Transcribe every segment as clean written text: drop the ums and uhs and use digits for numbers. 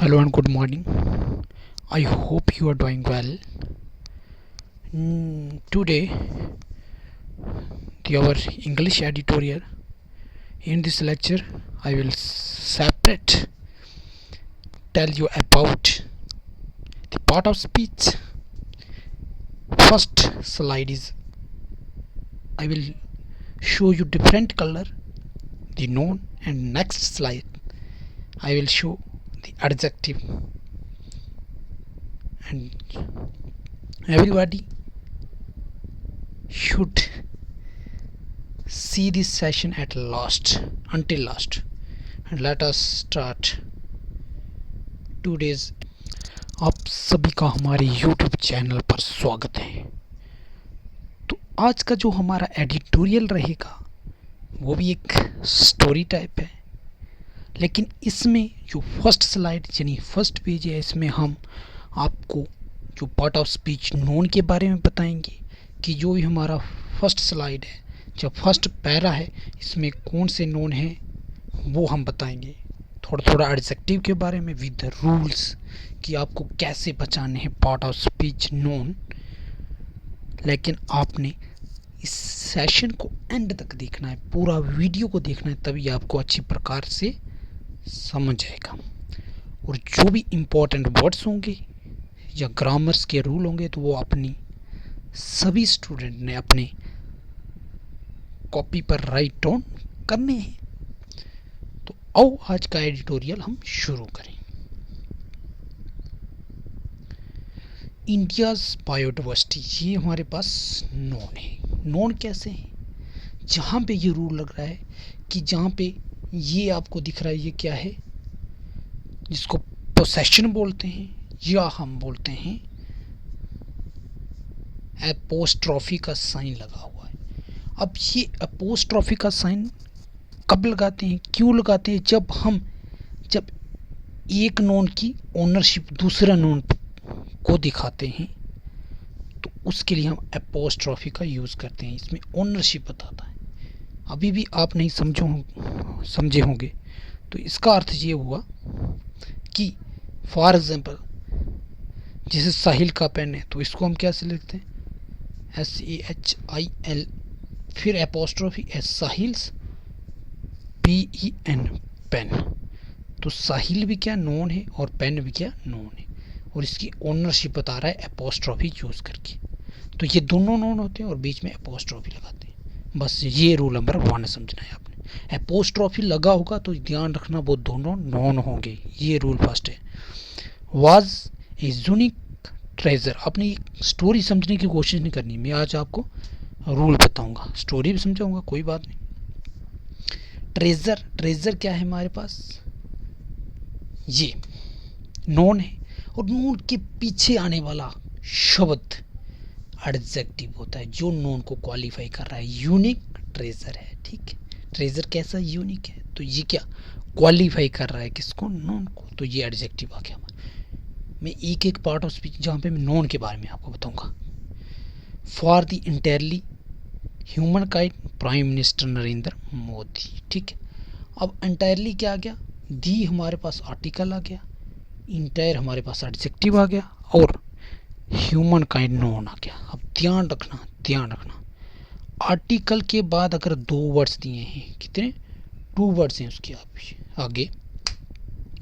Hello and good morning. I hope you are doing well. Today, our English editorial. In this lecture, I will separate tell you about the part of speech. First slide is I will show you different color, the noun, and next slide I will show the adjective. And everybody should see this session at last until last. And let us start today's. आप सभी का हमारे YouTube channel पर स्वागत है। तो आज का जो हमारा एडिटोरियल रहेगा वो भी एक स्टोरी टाइप है, लेकिन इसमें जो फर्स्ट स्लाइड यानी फर्स्ट पेज है, इसमें हम आपको जो पार्ट ऑफ स्पीच नोन के बारे में बताएंगे कि जो भी हमारा फर्स्ट स्लाइड है, जो फर्स्ट पैरा है, इसमें कौन से नोन हैं वो हम बताएंगे। थोड़ा थोड़ा एडजेक्टिव के बारे में विद रूल्स कि आपको कैसे बचाने हैं पार्ट ऑफ स्पीच नोन। लेकिन आपने इस सेशन को एंड तक देखना है, पूरा वीडियो को देखना है, तभी आपको अच्छी प्रकार से समझ आएगा। और जो भी इम्पोर्टेंट वर्ड्स होंगे या ग्रामर्स के रूल होंगे तो वो अपनी सभी स्टूडेंट ने अपने कॉपी पर राइट डाउन करने हैं। तो आओ आज का एडिटोरियल हम शुरू करें। इंडियाज बायोडाइवर्सिटी, ये हमारे पास नोन है। नोन कैसे है? जहाँ पे ये रूल लग रहा है कि जहाँ पे ये आपको दिख रहा है, ये क्या है, जिसको पोसेशन बोलते हैं या हम बोलते हैं एपोस्ट्रॉफी का साइन लगा हुआ है। अब ये एपोस्ट्रॉफी का साइन कब लगाते हैं, क्यों लगाते हैं? जब एक नोन की ओनरशिप दूसरा नोन को दिखाते हैं तो उसके लिए हम एपोस्ट्रॉफी का यूज़ करते हैं। इसमें ओनरशिप बताता है। अभी भी आप नहीं समझे होंगे। तो इसका अर्थ ये हुआ कि फॉर एग्जांपल जैसे साहिल का पेन है तो इसको हम कैसे लिखते हैं, SAHIL, फिर apostrophe s, Sahil's, PEN, pen. तो साहिल भी क्या नोन है और पेन भी क्या नोन है, और इसकी ओनरशिप बता रहा है एपोस्ट्रॉफी यूज़ करके। तो ये दोनों नोन होते हैं और बीच में एपोस्ट्रॉफी लगाते हैं। बस ये रूल नंबर 1 समझना है आपने। एपोस्ट्रॉफी लगा होगा तो ध्यान रखना वो दोनों नोन होंगे। ये रूल फर्स्ट है। Was a unique treasure. अपनी स्टोरी समझने की कोशिश नहीं करनी, मैं आज आपको रूल बताऊंगा, स्टोरी भी समझाऊंगा, कोई बात नहीं। ट्रेजर क्या है हमारे पास, ये नोन है और नोन के पीछे आने वाला शब्द एडजेक्टिव होता है जो नोन को क्वालिफाई कर रहा है। यूनिक ट्रेजर है, ठीक है। ट्रेजर कैसा यूनिक है, तो ये क्या क्वालिफाई कर रहा है, किसको, नोन को। तो ये एडजेक्टिव आ गया हमारा। मैं एक पार्ट ऑफ स्पीच जहाँ पे मैं नोन के बारे में आपको बताऊंगा। For the entirely human kind, prime minister Narendra Modi, ठीक है। अब इंटायरली क्या आ गया, दी हमारे पास आर्टिकल आ गया, इंटायर हमारे पास एडजेक्टिव आ गया और ह्यूमन काइंड नोन आ गया। अब ध्यान रखना आर्टिकल के बाद अगर 2 वर्ड्स दिए हैं, कितने, 2 वर्ड्स हैं उसके आगे,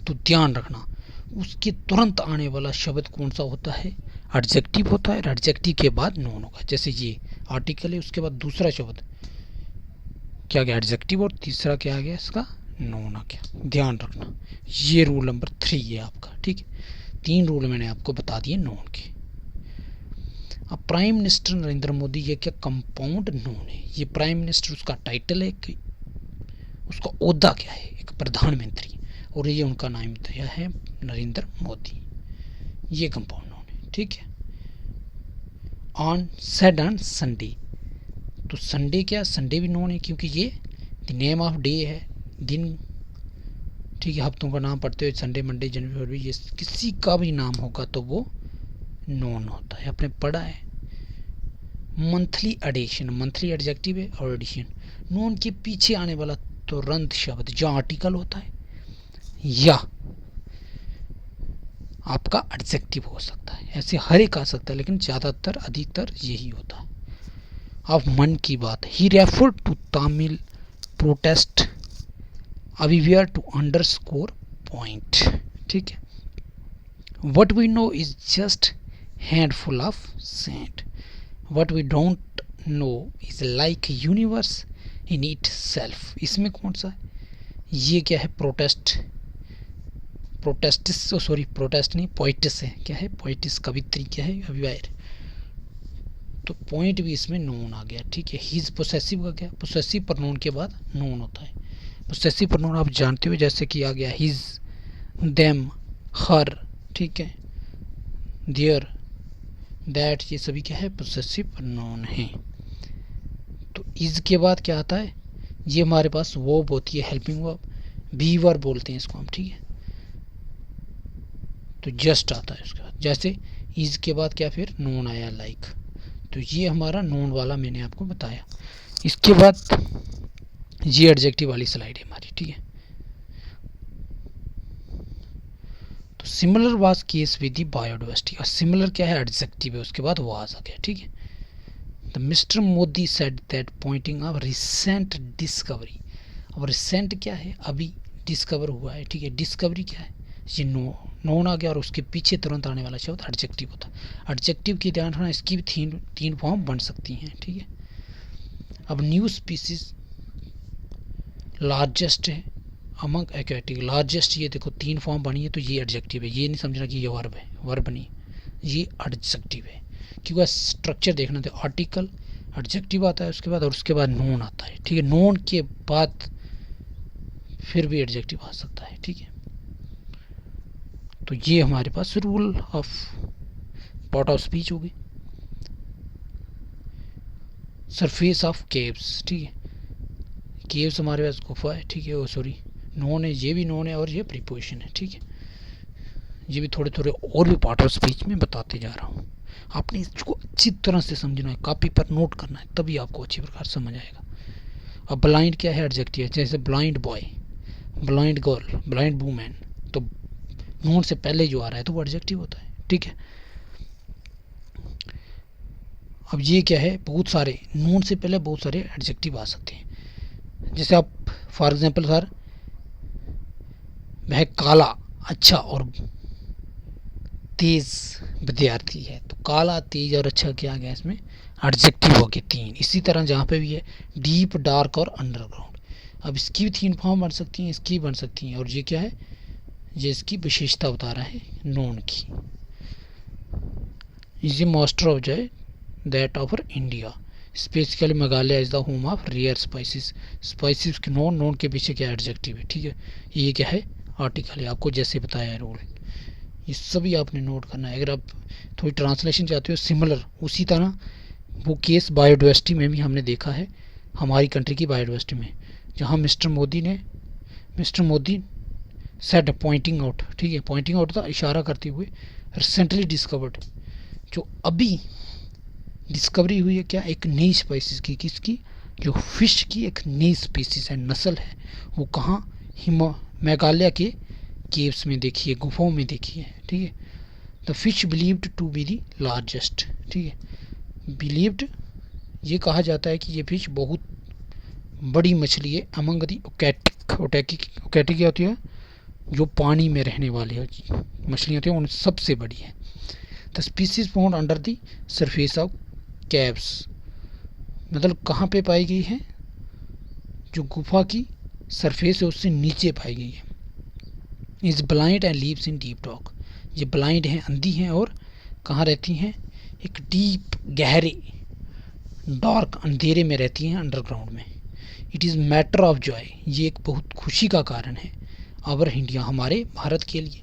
तो ध्यान रखना उसके तुरंत आने वाला शब्द कौन सा होता है, एडजेक्टिव होता है। एडजेक्टिव के बाद नोन होगा। जैसे ये आर्टिकल है, उसके बाद दूसरा शब्द क्या गया, एडजेक्टिव, और तीसरा क्या आ गया, इसका नोन आ गया। ध्यान रखना, ये रूल नंबर 3 है आपका, ठीक है। 3 रूल मैंने आपको बता दिए नोन के। अब प्राइम मिनिस्टर नरेंद्र मोदी, ये क्या कंपाउंड नोन है। ये प्राइम मिनिस्टर उसका टाइटल है कि उसका ओहदा क्या है, एक प्रधानमंत्री, और ये उनका नाम दिया है नरेंद्र मोदी। ये कंपाउंड नोन है, ठीक है। सेड ऑन संडे, तो संडे क्या, संडे भी नोन है क्योंकि ये द नेम ऑफ डे है, दिन, ठीक है। हफ्तों का नाम पढ़ते हुए संडे, मंडे, जनवरी, फरवरी, ये किसी का भी नाम होगा तो वो नोन होता है, आपने पढ़ा है। मंथली एडिशन, मंथली एडजेक्टिव है और एडिशन नोन के पीछे आने वाला तुरंत शब्द जो आर्टिकल होता है या आपका एडजेक्टिव हो सकता है। ऐसे हर एक आ सकता है, लेकिन ज़्यादातर अधिकतर यही होता है। अब मन की बात, he refer to Tamil protest अविवियर टू अंडरस्कोर पॉइंट। ठीक है, what we know is just handful of sand, what we don't know is like universe in itself. इसमें कौन सा है? ये क्या है? प्रोटेस्ट, प्रोटेस्टिस, सॉरी प्रोटेस्ट नहीं, पोइटिस है। क्या है? पोइटिस, कवित्री। क्या है? अविवायर। तो पॉइंट भी इसमें नोन आ गया। ठीक है, हिज पोसेसिव का क्या? पोसेसिव प्रोनाउन के बाद नोन होता है। पोसेसिव प्रोनाउन आप जानते हो, जैसे कि आ गया हिज, देम, हर। ठीक है, देयर, दैट, ये सभी क्या है? पोसेसिव प्रोनाउन है। तो इज के बाद क्या आता है? ये हमारे पास वर्ब होती है, हेल्पिंग वर्ब, बी वर्ब बोलते हैं इसको हम। ठीक है, तो जस्ट आता है उसके बाद। जैसे इज के बाद क्या फिर नोन आया, लाइक। तो ये हमारा नोन वाला मैंने आपको बताया। इसके बाद ये एडजेक्टिव वाली स्लाइड है हमारी। ठीक है, तो similar was case with the biodiversity. और सिमिलर क्या है? एडजेक्टिव है, उसके बाद वाज आ गया। ठीक है, the mister Modi said that pointing of recent discovery. अब रिसेंट क्या है? अभी डिस्कवर हुआ है। ठीक है, डिस्कवरी क्या है? ये नोन आ गया, और उसके पीछे तुरंत आने वाला शब्द एडजेक्टिव होता है। एडजेक्टिव की ध्यान रखना, इसकी भी तीन फॉर्म बन सकती हैं। ठीक है, अब न्यू स्पीसीज लार्जेस्ट है अमंग एक्वेटिक। लार्जेस्ट, ये देखो 3 फॉर्म बनी है, तो ये एडजेक्टिव है। ये नहीं समझना कि ये वर्ब है, वर्ब नहीं, ये एडजेक्टिव है। क्योंकि स्ट्रक्चर देखना, तो आर्टिकल, एडजेक्टिव आता है उसके बाद, और उसके बाद नोन आता है। ठीक है, नोन के बाद फिर भी एडजेक्टिव आ सकता है। ठीक है, तो ये हमारे पास rule of part of speech होगी। Surface of caves. ठीक है, केव्स हमारे पास गुफा है। ठीक है, वो सॉरी नोन है, ये भी नोन है, और ये प्रीपोजिशन है। ठीक है, ये भी थोड़े थोड़े और भी पार्ट ऑफ स्पीच में बताते जा रहा हूँ। आपने इसको अच्छी तरह से समझना है, कॉपी पर नोट करना है, तभी आपको अच्छी प्रकार समझ आएगा। अब ब्लाइंड क्या है? एडजेक्टिव है। जैसे blind boy, blind girl, blind women, तो नोन से पहले जो आ रहा है तो वो एडजेक्टिव होता है। ठीक है, अब ये क्या है? बहुत सारे नोन से पहले बहुत सारे एडजेक्टिव आ सकते हैं। जैसे आप फॉर एग्जांपल, सर वह काला, अच्छा और तेज विद्यार्थी है, तो काला, तेज और अच्छा क्या आ गया इसमें? एडजेक्टिव हो गए 3। इसी तरह जहाँ पे भी है डीप, डार्क और अंडरग्राउंड। अब इसकी भी 3 फॉर्म बन सकती हैं, इसकी बन सकती हैं। और ये क्या है? ये इसकी विशेषता बता रहा है नोन की। Is a master of jay that offer India, specifically Meghalaya is the home of rare spices. Spices के नोन के पीछे क्या एडजेक्टिव है? ठीक है, ये क्या है? आर्टिकल है, आपको जैसे बताया है रूल। ये सभी आपने नोट करना है। अगर आप थोड़ी ट्रांसलेशन चाहते हो सिमिलर, उसी तरह वो केस बायोडाइवर्सिटी में भी हमने देखा है, हमारी कंट्री की बायोडाइवर्सिटी में, जहाँ mister Modi said pointing out. ठीक है, पॉइंटिंग आउट था इशारा करते हुए, रिसेंटली डिस्कवर्ड, जो अभी डिस्कवरी हुई है क्या? एक नई स्पाइसीज की। किसकी? जो फिश की एक नई स्पीसीज है, नस्ल है। वो कहाँ? मेघालय के केव्स में देखी है, गुफाओं में देखी है। ठीक है, the fish believed to be the largest. ठीक है, बिलीव्ड, ये कहा जाता है कि ये फिश बहुत बड़ी मछली है अमंग दी ओकैटिक। ओकैटिक क्या होती है? जो पानी में रहने वाली मछलियाँ होती हैं, उन सबसे बड़ी है। The species found under the surface of caves, मतलब कहाँ पे पाई गई है? जो गुफा की सरफेस है उससे नीचे पाई गई है। Is blind and lives in deep dock, ये ब्लाइंड हैं, अंधी हैं, और कहाँ रहती हैं? एक डीप, गहरे, डार्क, अंधेरे में रहती हैं, अंडरग्राउंड में। It is matter of Joy, ये एक बहुत खुशी का कारण है। आवर इंडिया, हमारे भारत के लिए।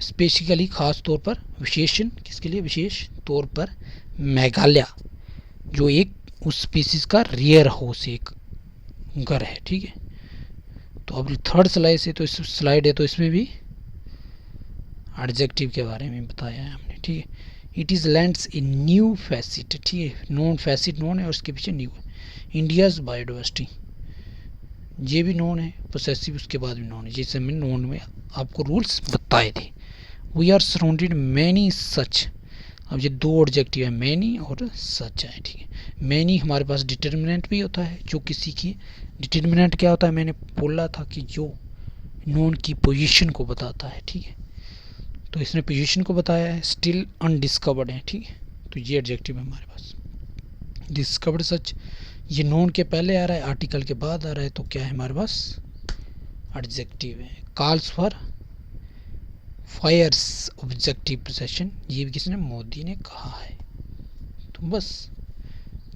स्पेसिकली, खास तौर पर, विशेषण किसके लिए? विशेष तौर पर मेघालय, जो एक उस स्पीसीज का रेयर हाउस, एक घर है। ठीक है, तो अब थर्ड स्लाइड से, तो इस स्लाइड है, तो इसमें भी एडजेक्टिव के बारे में बताया है हमने। ठीक है, it is lands a new facet. ठीक है, नोन, फैसिट नोन है, और उसके पीछे न्यू है। इंडियाज़ बायोडाइवर्सिटी, ये भी नोन है, पोसेसिव उसके बाद भी नोन है, जैसे मैंने नोन में आपको रूल्स बताए थे। We are surrounded many such. अब ये दो ऑब्जेक्टिव है, मैनी और सच है, ठीक है। मैनी हमारे पास डिटर्मिनेंट भी होता है, जो किसी की डिटर्मिनेंट क्या होता है, मैंने बोला था कि जो नोन की पोजीशन को बताता है, ठीक है। तो इसने पोजीशन को बताया है, स्टिल अनडिस्कवर्ड है, ठीक है। तो ये एडजेक्टिव है हमारे पास। डिस्कवर्ड सच, ये नोन के पहले आ रहा है, आर्टिकल के बाद आ रहा है, तो क्या है हमारे पास, एडजेक्टिव है। Calls for fires objective possession, ये भी किसने, मोदी ने कहा है। तो बस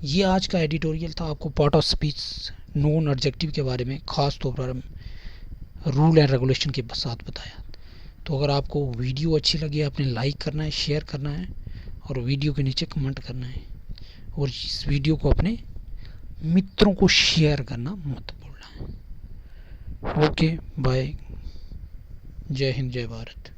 ये आज का एडिटोरियल था, आपको part of speech known adjective के बारे में ख़ास तौर पर रूल एंड रेगुलेशन के साथ बताया। तो अगर आपको वीडियो अच्छी लगी, आपने लाइक करना है, शेयर करना है और वीडियो के नीचे कमेंट करना है, और इस वीडियो को अपने मित्रों को शेयर करना मत भूलना है। ओके बाय, जय हिंद जय भारत।